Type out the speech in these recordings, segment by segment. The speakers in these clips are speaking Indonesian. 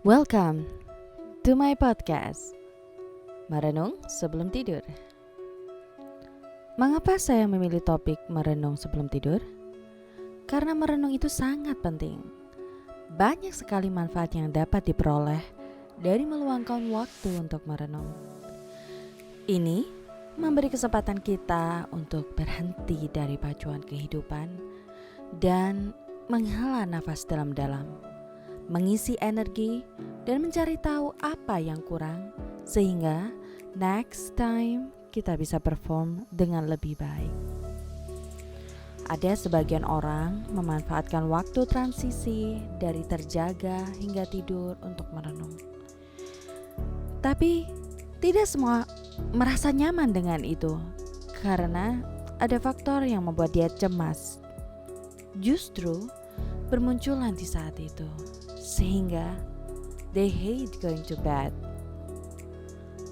Welcome to my podcast, Merenung Sebelum Tidur. Mengapa saya memilih topik merenung sebelum tidur? Karena merenung itu sangat penting. Banyak sekali manfaat yang dapat diperoleh dari meluangkan waktu untuk merenung. Ini memberi kesempatan kita untuk berhenti dari pacuan kehidupan dan menghela nafas dalam-dalam, mengisi energi dan mencari tahu apa yang kurang sehingga next time kita bisa perform dengan lebih baik. Ada sebagian orang memanfaatkan waktu transisi dari terjaga hingga tidur untuk merenung. Tapi tidak semua merasa nyaman dengan itu karena ada faktor yang membuat dia cemas. Justru bermunculan di saat itu sehingga they hate going to bed.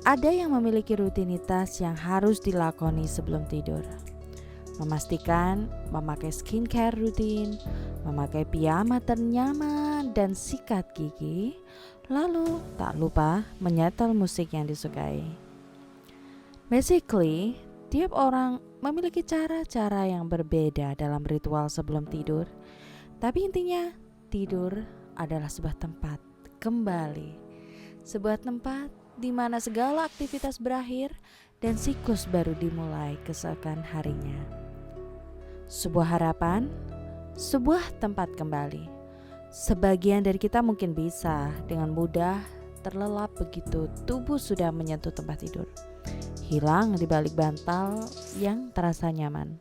Ada yang memiliki rutinitas yang harus dilakoni sebelum tidur. Memastikan memakai skincare rutin, memakai piyama ternyaman dan sikat gigi, lalu tak lupa menyetel musik yang disukai. Basically, tiap orang memiliki cara-cara yang berbeda dalam ritual sebelum tidur. Tapi intinya, tidur adalah sebuah tempat kembali. Sebuah tempat di mana segala aktivitas berakhir dan siklus baru dimulai keesokan harinya. Sebuah harapan, sebuah tempat kembali. Sebagian dari kita mungkin bisa dengan mudah terlelap begitu tubuh sudah menyentuh tempat tidur. Hilang di balik bantal yang terasa nyaman.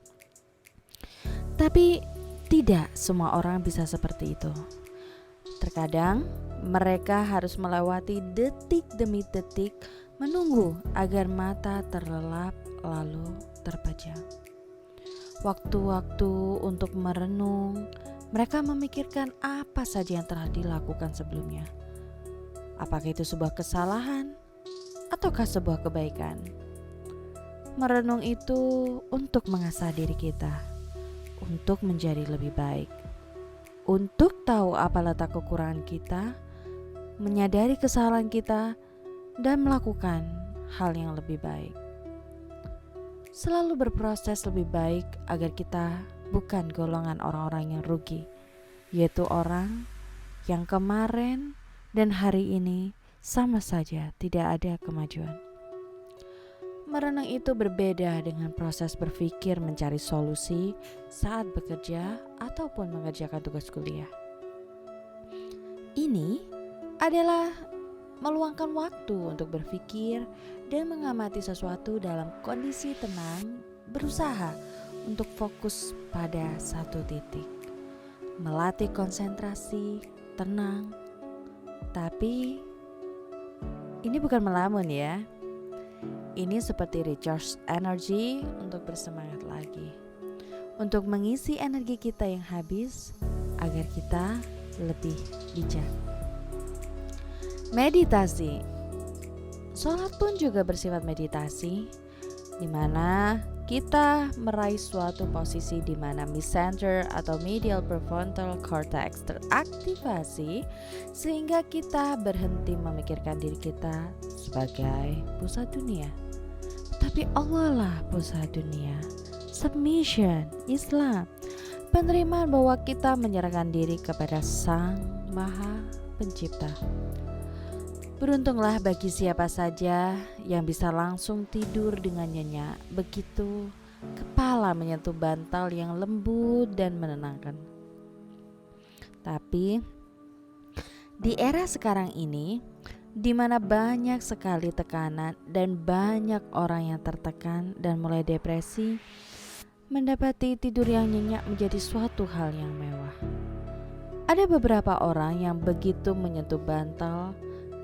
Tapi tidak semua orang bisa seperti itu. Terkadang mereka harus melewati detik demi detik menunggu agar mata terlelap lalu terpejam. Waktu-waktu untuk merenung, mereka memikirkan apa saja yang telah dilakukan sebelumnya. Apakah itu sebuah kesalahan ataukah sebuah kebaikan? Merenung itu untuk mengasah diri kita, untuk menjadi lebih baik, untuk tahu apa letak kekurangan kita, menyadari kesalahan kita, dan melakukan hal yang lebih baik. Selalu berproses lebih baik agar kita bukan golongan orang-orang yang rugi, yaitu orang yang kemarin dan hari ini sama saja tidak ada kemajuan. Merenung itu berbeda dengan proses berpikir mencari solusi saat bekerja ataupun mengerjakan tugas kuliah. Ini adalah meluangkan waktu untuk berpikir dan mengamati sesuatu dalam kondisi tenang, berusaha untuk fokus pada satu titik. Melatih konsentrasi, tenang. Tapi ini bukan melamun ya. Ini seperti recharge energy untuk bersemangat lagi. Untuk mengisi energi kita yang habis agar kita lebih bijak. Meditasi. Sholat pun juga bersifat meditasi, di mana kita meraih suatu posisi di mana midcenter atau medial prefrontal cortex teraktivasi sehingga kita berhenti memikirkan diri kita sebagai pusat dunia. Tapi Allah lah pusat dunia. Submission, Islam, penerimaan bahwa kita menyerahkan diri kepada Sang Maha Pencipta. Beruntunglah bagi siapa saja yang bisa langsung tidur dengan nyenyak begitu kepala menyentuh bantal yang lembut dan menenangkan. Tapi di era sekarang ini, di mana banyak sekali tekanan dan banyak orang yang tertekan dan mulai depresi, mendapati tidur yang nyenyak menjadi suatu hal yang mewah. Ada beberapa orang yang begitu menyentuh bantal,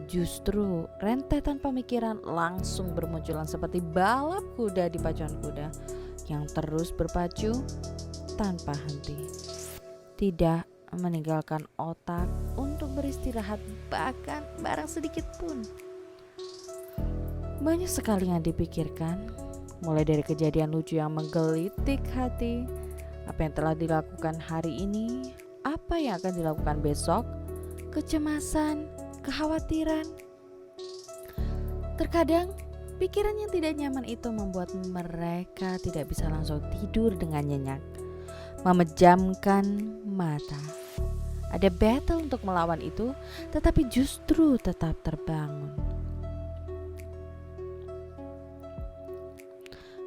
justru rentetan pemikiran langsung bermunculan seperti balap kuda di pacuan kuda yang terus berpacu tanpa henti. Tidak meninggalkan otak untuk beristirahat bahkan barang sedikit pun. Banyak sekali yang dipikirkan, mulai dari kejadian lucu yang menggelitik hati, apa yang telah dilakukan hari ini, apa yang akan dilakukan besok, kecemasan, kekhawatiran. Terkadang pikiran yang tidak nyaman itu membuat mereka tidak bisa langsung tidur dengan nyenyak, memejamkan mata. Ada battle untuk melawan itu, tetapi justru tetap terbangun.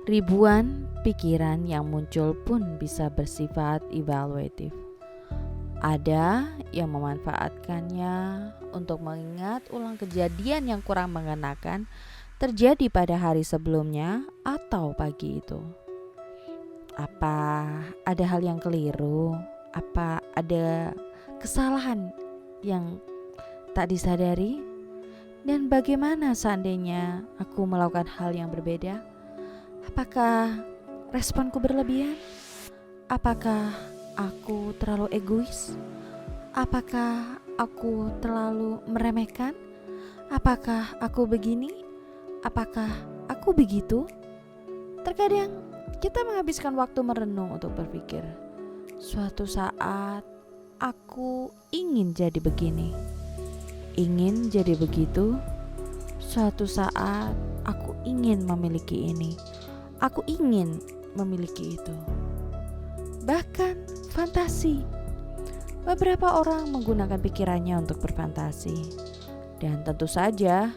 Ribuan pikiran yang muncul pun bisa bersifat evaluatif. Ada yang memanfaatkannya untuk mengingat ulang kejadian yang kurang mengenakan terjadi pada hari sebelumnya atau pagi itu. Apa ada hal yang keliru? Apa ada kesalahan yang tak disadari? Dan bagaimana seandainya aku melakukan hal yang berbeda? Apakah responku berlebihan? Apakah aku terlalu egois? Apakah aku terlalu meremehkan? Apakah aku begini? Apakah aku begitu? Terkadang kita menghabiskan waktu merenung untuk berpikir, suatu saat aku ingin jadi begini, ingin jadi begitu. Suatu saat aku ingin memiliki ini, aku ingin memiliki itu. Bahkan fantasi. Beberapa orang menggunakan pikirannya untuk berfantasi. Dan tentu saja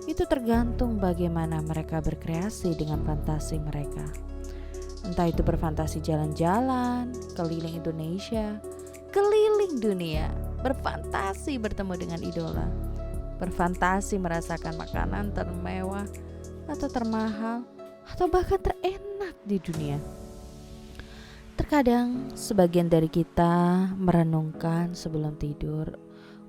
itu tergantung bagaimana mereka berkreasi dengan fantasi mereka. Entah itu berfantasi jalan-jalan, keliling Indonesia, keliling dunia, berfantasi bertemu dengan idola, berfantasi merasakan makanan termewah atau termahal atau bahkan terenak di dunia. Terkadang sebagian dari kita merenungkan sebelum tidur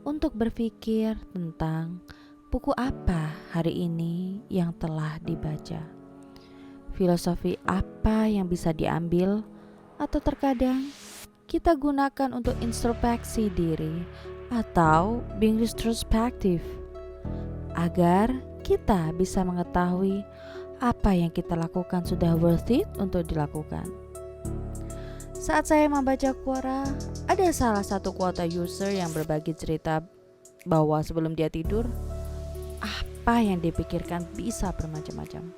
untuk berpikir tentang buku apa hari ini yang telah dibaca, filosofi apa yang bisa diambil, atau terkadang kita gunakan untuk introspeksi diri atau being retrospektif agar kita bisa mengetahui apa yang kita lakukan sudah worth it untuk dilakukan. Saat saya membaca Quora, ada salah satu Quora user yang berbagi cerita bahwa sebelum dia tidur, apa yang dipikirkan bisa bermacam-macam.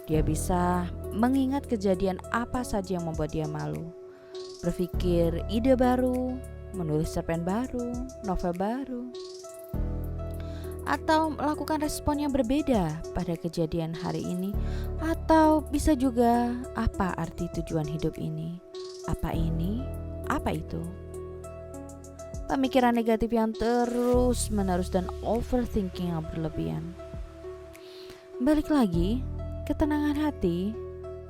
Dia bisa mengingat kejadian apa saja yang membuat dia malu, berpikir ide baru, menulis cerpen baru, novel baru, atau melakukan respon yang berbeda pada kejadian hari ini, atau bisa juga apa arti tujuan hidup ini, apa ini, apa itu. Pemikiran negatif yang terus menerus dan overthinking yang berlebihan. Balik lagi, ketenangan hati,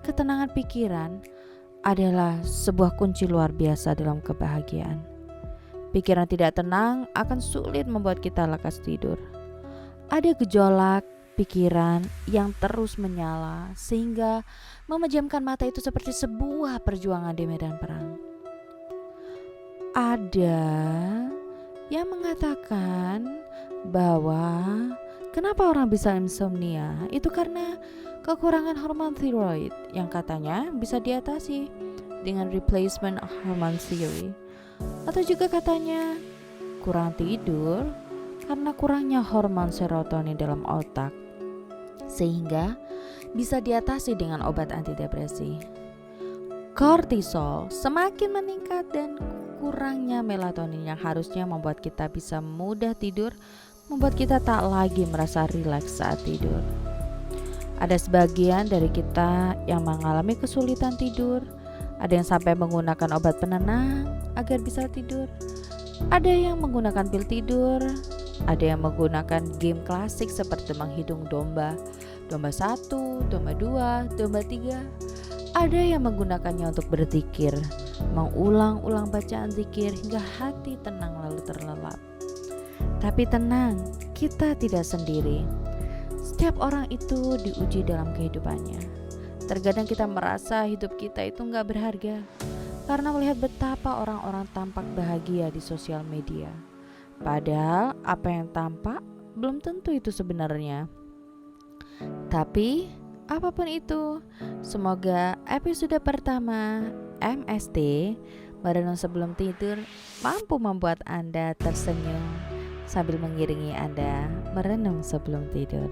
ketenangan pikiran adalah sebuah kunci luar biasa dalam kebahagiaan. Pikiran tidak tenang akan sulit membuat kita lekas tidur. Ada gejolak pikiran yang terus menyala sehingga memejamkan mata itu seperti sebuah perjuangan di medan perang. Ada yang mengatakan bahwa kenapa orang bisa insomnia itu karena kekurangan hormon thyroid yang katanya bisa diatasi dengan replacement hormone theory, atau juga katanya kurang tidur karena kurangnya hormon serotonin dalam otak sehingga bisa diatasi dengan obat antidepresi. Kortisol semakin meningkat dan kurangnya melatonin yang harusnya membuat kita bisa mudah tidur, membuat kita tak lagi merasa rileks saat tidur. Ada sebagian dari kita yang mengalami kesulitan tidur, ada yang sampai menggunakan obat penenang agar bisa tidur, ada yang menggunakan pil tidur, ada yang menggunakan game klasik seperti menghitung domba, domba 1, domba 2, domba 3. Ada yang menggunakannya untuk berzikir, mengulang-ulang bacaan zikir hingga hati tenang lalu terlelap. Tapi tenang, kita tidak sendiri. Setiap orang itu diuji dalam kehidupannya. Terkadang kita merasa hidup kita itu gak berharga karena melihat betapa orang-orang tampak bahagia di sosial media. Padahal apa yang tampak belum tentu itu sebenarnya. Tapi apapun itu, semoga episode pertama MST Merenung Sebelum Tidur mampu membuat Anda tersenyum sambil mengiringi Anda merenung sebelum tidur.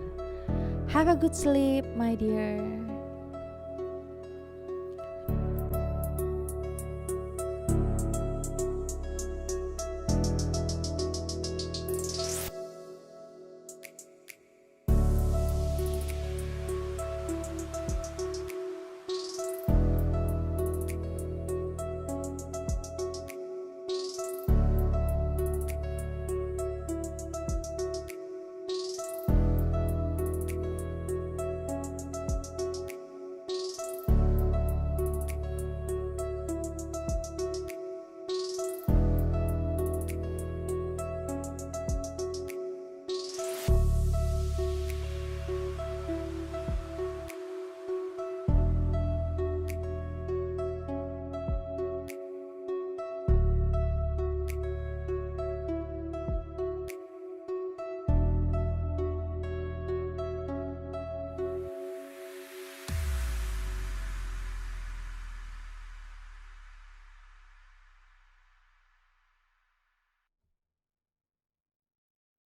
Have a good sleep, my dear.